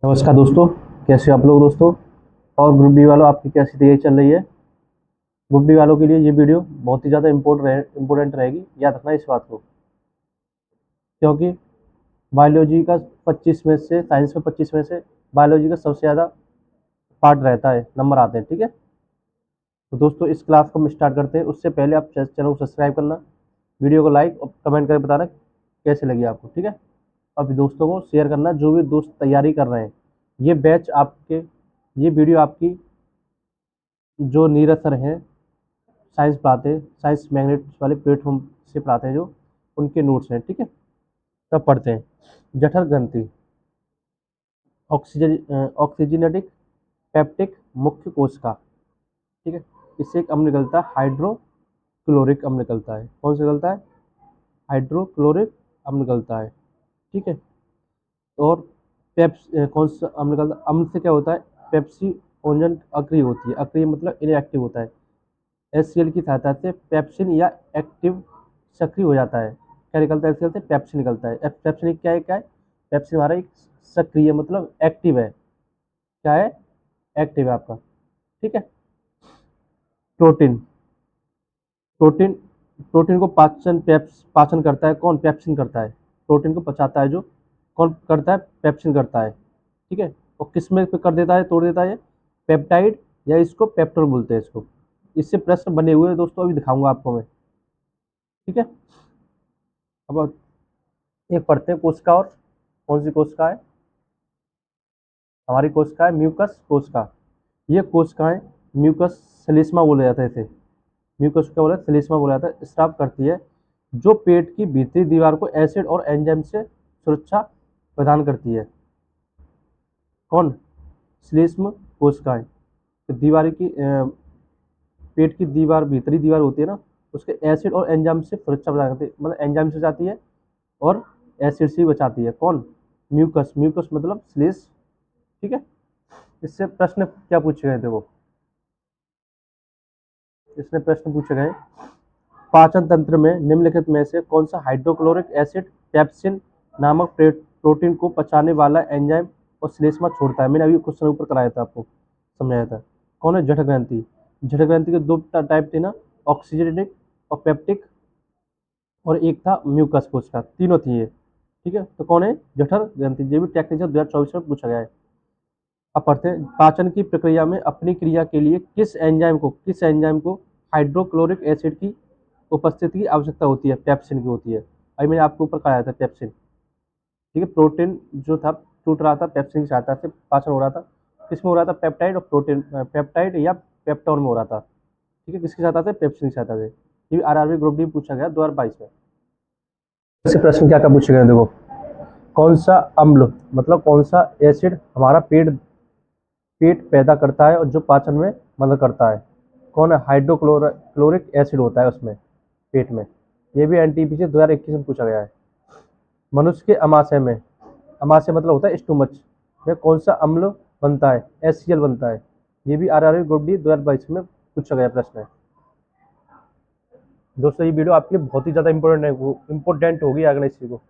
नमस्कार दोस्तों। कैसे हो आप लोग दोस्तों। और ग्रुप डी वालों, आपकी कैसी तैयारी चल रही है। ग्रुप डी वालों के लिए ये वीडियो बहुत ही ज़्यादा इम्पोर्टेंट रहेगी, याद रखना इस बात को। क्योंकि बायोलॉजी का 25 में से, साइंस में 25 में से बायोलॉजी का सबसे ज़्यादा पार्ट रहता है, नंबर आते हैं। ठीक है, तो दोस्तों इस क्लास को हम स्टार्ट करते हैं। उससे पहले आप चैनल को सब्सक्राइब करना, वीडियो को लाइक और कमेंट करके बताना कैसे लगी आपको। ठीक है, अब दोस्तों को शेयर करना, जो भी दोस्त तैयारी कर रहे हैं। ये बैच आपके, ये वीडियो आपकी जो नीरज सर हैं, साइंस पढ़ाते हैं, साइंस मैग्नेट्स वाले प्लेटफॉर्म से पढ़ाते हैं, जो उनके नोट्स हैं। ठीक है, तब पढ़ते हैं। जठर ग्रंथि, ऑक्सीजनेटिक पेप्टिक मुख्य कोशिका। ठीक है, इससे एक अम्ल निकलता है, हाइड्रोक्लोरिक अम्ल निकलता है। कौन सा निकलता है? हाइड्रोक्लोरिक अम्ल निकलता है। ठीक है, और कौन सा अम्ल निकलता है? अम्ल से क्या होता है? पेप्सी ओंजन अक्रिय होती है। अक्रिय मतलब इनएक्टिव होता है। HCl की सहायता से पेप्सिन या एक्टिव सक्रिय हो जाता है। क्या निकलता है? HCl से पेप्सिन निकलता है। पेप्सिन क्या है? पेप्सिन हमारा एक सक्रिय मतलब एक्टिव है। क्या है? एक्टिव है आपका। ठीक है, प्रोटीन। प्रोटीन प्रोटीन को पाचन करता है कौन? पेप्सिन करता है। प्रोटीन को पचाता है जो कौन करता है? पेप्सिन करता है। ठीक है, और किस में कर देता है, तोड़ देता है? पेप्टाइड, या इसको पेप्टोल बोलते हैं इसको। इससे प्रश्न बने हुए हैं दोस्तों, अभी दिखाऊंगा आपको मैं। ठीक है, अब एक पढ़ते हैं कोशिका। और कौन सी कोशिका है? हमारी कोशिका है म्यूकस कोशिका। ये कोशिकाएं म्यूकस सलिस्मा बोला जाता है इसे। म्यूकस क्या बोला? सलिस्मा बोला जाता है। स्राव करती है, जो पेट की भीतरी दीवार को एसिड और एंजाइम से सुरक्षा प्रदान करती है। कौन? श्लेष्म कोशिकाएं। तो दीवार की पेट की दीवार, भीतरी दीवार होती है ना, उसके एसिड और एंजाइम से सुरक्षा प्रदान करती है। मतलब एंजाइम से बचाती है और एसिड से भी बचाती है। कौन? म्यूकस। म्यूकस मतलब श्लेष। ठीक है, इससे प्रश्न क्या पूछे गए थे वो, इसमें प्रश्न पूछे गए, पाचन तंत्र में निम्नलिखित में से कौन सा हाइड्रोक्लोरिक एसिड पेप्सिन नामक प्रोटीन को पचाने वाला एंजाइम और श्लेष्मा छोड़ता है? मैंने अभी क्वेश्चन ऊपर कराया था, आपको समझाया था। कौन है? जठर ग्रंथि। जठर ग्रंथि के दो टाइप थे ना, ऑक्सीजनेटिक और पेप्टिक, और एक था म्यूकस कोशिका, तीनों थी ये। ठीक है, तो कौन है? जठर ग्रंथि। ये भी टेक्निकल 2024 में पूछा गया है। अब पढ़ते हैं, पाचन की प्रक्रिया में अपनी क्रिया के लिए किस एंजाइम को हाइड्रोक्लोरिक एसिड की उपस्थिति की आवश्यकता होती है? पेप्सिन की होती है। अभी मैंने आपको ऊपर कराया था पेप्सिन। ठीक है, प्रोटीन जो था टूट रहा था, पेप्सिन की सहायता से पाचन हो रहा था। किसमें हो रहा था? पेप्टाइड और प्रोटीन, पेप्टाइड या पेप्टोन में हो रहा था। ठीक है, किसकी सहायता से? पेप्सिन की सहायता से। ये RRB ग्रुप डी पूछा गया 2022 में। ऐसे प्रश्न क्या क्या पूछे गए? देखो, कौन सा अम्ल मतलब कौन सा एसिड हमारा पेट पैदा करता है और जो पाचन में मदद करता है? कौन है? हाइड्रोक्लोरिक एसिड होता है उसमें, पेट में। ये भी NTPC 2021 में पूछा गया है। मनुष्य के अमाशय मतलब होता है स्टोमच में कौन सा अम्ल बनता है? HCl बनता है। ये भी RRB ग्रुप डी 2022 में पूछा गया प्रश्न है। दोस्तों ये वीडियो आपके लिए बहुत ही ज्यादा इंपॉर्टेंट होगी अगले इसी को।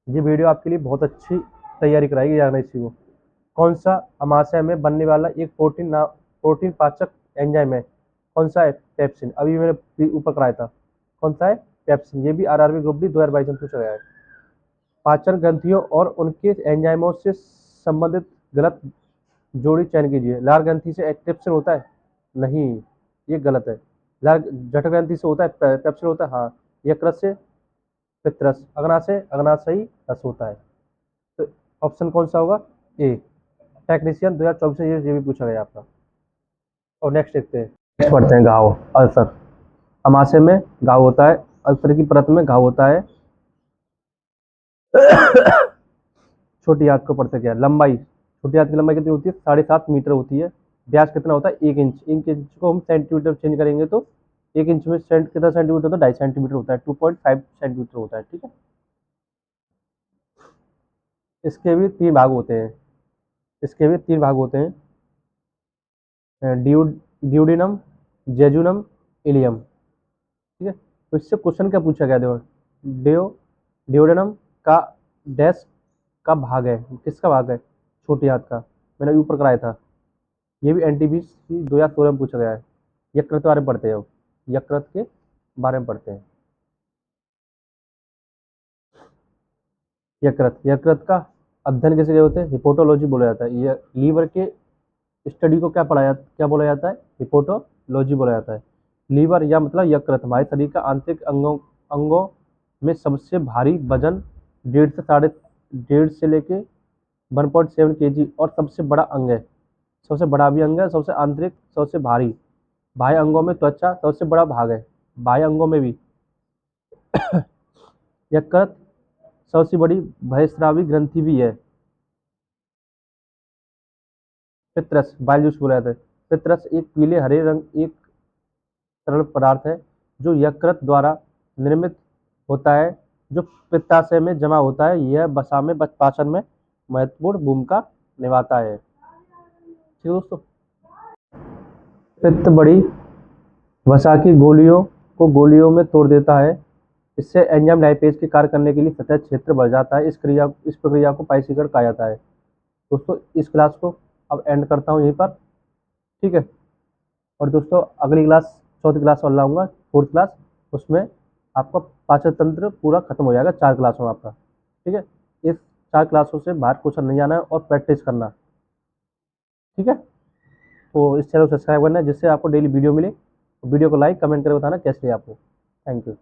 ये वीडियो आपके लिए बहुत अच्छी तैयारी कराएगी अगले इसी को। कौन सा अमाशय में बनने वाला एक प्रोटीन पाचक एंजाइम है? कौन सा है? पेप्सिन। अभी मैंने ऊपर कराया था। कौन सा है? पेप्सिन। ये भी RRB ग्रुप डी 2022 में पूछा गया है। पाचन ग्रंथियों और उनके एंजाइमों से संबंधित गलत जोड़ी चयन कीजिए। लार ग्रंथि से पेप्सिन होता है? नहीं, ये गलत है। लार जठर ग्रंथि से होता है पेप्सिन होता है, हाँ। यकृत से पित्तरस, अग्नाशयी रस होता है। तो ऑप्शन कौन सा होगा? ए। टेक्नीशियन 2024 में ये भी पूछा गया आपका। और नेक्स्ट देखते हैं, नेक्स्ट पढ़ते हैं, घाव, अल्सर। अमाशय में घाव होता है, अल्सर की परत में घाव होता है। छोटी आंत को पढ़ते क्या? लंबाई, छोटी आंत की लंबाई कितनी होती है? 7.5 मीटर होती है। व्यास कितना होता है? 1 इंच। 1 इंच को हम सेंटीमीटर चेंज करेंगे तो 1 इंच में कितना सेंटीमीटर होता है? 2.5 सेंटीमीटर होता है। 2.5 सेंटीमीटर होता है। ठीक है, इसके भी तीन भाग होते हैं। इसके भी तीन भाग होते हैं, ड्यूडिनम, जेजुनम, इलियम। ठीक है, तो इससे क्वेश्चन क्या पूछा गया? देखो, डिओडेनम का डैश का भाग है, किसका भाग है, छोटे हाथ का, मैंने ऊपर कराया था। ये भी एनटीपीसी 2016 में पूछा गया है। यकृत के बारे में पढ़ते हैं, यकृत के बारे में पढ़ते हैं। यकृत का अध्ययन किसे होते हैं, हिपोटोलॉजी बोला जाता है। ये लीवर के स्टडी को क्या बोला जाता है, हिपोटोलॉजी बोला जाता है। लीवर या मतलब यकृत हमारे शरीर का आंतरिक अंगों में सबसे भारी वजन 1.5 से लेके 1.7 kg और सबसे बड़ा अंग है, सबसे बड़ा भी अंग है, सबसे आंतरिक, सबसे भारी। बाह्य अंगों में त्वचा सबसे बड़ा भाग है, बाह्य अंगों में भी। यकृत सबसे बड़ी बहिस्रावी ग्रंथि भी है। पित्रस बाइल जूस बोला जाता है। पित्रस एक पीले हरे रंग एक तरल पदार्थ है जो यकृत द्वारा निर्मित होता है, जो पित्ताशय में जमा होता है। यह वसा में पाचन में महत्वपूर्ण भूमिका निभाता है। ठीक है दोस्तों। पित्त बड़ी वसा की गोलियों में तोड़ देता है। इससे एंजाइम लाइपेज के कार्य करने के लिए सतह क्षेत्र बढ़ जाता है। इस प्रक्रिया को पाइसीकरण कहा जाता है। दोस्तों इस क्लास को अब एंड करता हूँ यहीं पर। ठीक है। और दोस्तों अगली क्लास, चौथी क्लास और लाऊंगा, फोर्थ क्लास, उसमें आपका पाचन तंत्र पूरा खत्म हो जाएगा 4 क्लासों में आपका। ठीक है। इस 4 क्लासों से बाहर क्वेश्चन नहीं जाना है और प्रैक्टिस करना। ठीक है। तो इस चैनल को सब्सक्राइब करना है जिससे आपको डेली वीडियो मिले। वीडियो को लाइक कमेंट करके बताना कैसे लगी आपको। Thank you.